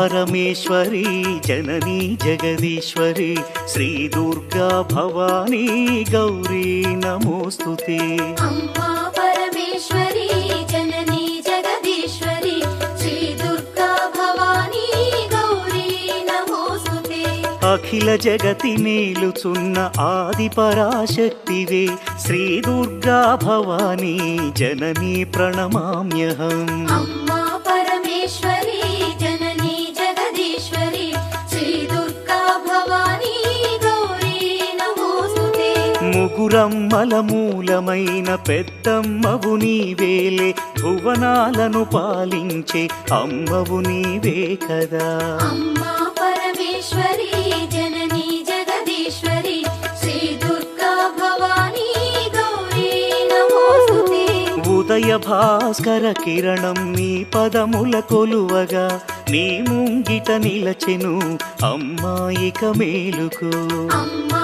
పరమేశ్వరి జననీ జగదీశ్వరి శ్రీ దుర్గా భవానీ గౌరీ నమోస్తుతే అమ్మా పరమేశ్వరి జననీ జగదీశ్వరి శ్రీ దుర్గా భవానీ గౌరీ నమోస్తుతే అఖిల జగతి మేలుచున్న ఆది పరాశక్తివే శ్రీ దుర్గా భవానీ జననీ ప్రణమామ్యహం అమ్మా పరమేశ్వరి జననీ జగదీశ్వరి శ్రీ దుర్గా భవానీ గౌరీ నమోస్తుతే ముగురమ్మల మూలమైన పెద్దమ్మవు నీవేలే భువనాలను పాలించే అమ్మవు నీవే కదా అమ్మా పరమేశ్వరి జననీ జగదీశ్వరి శ్రీ దుర్గా భవానీ గౌరీ నమోస్తుతే ఉదయ భాస్కర కిరణం నీ పదముల కొలువగా నీ ముంగిట నిలచెను అమ్మాయిక మేలుకు అమ్మా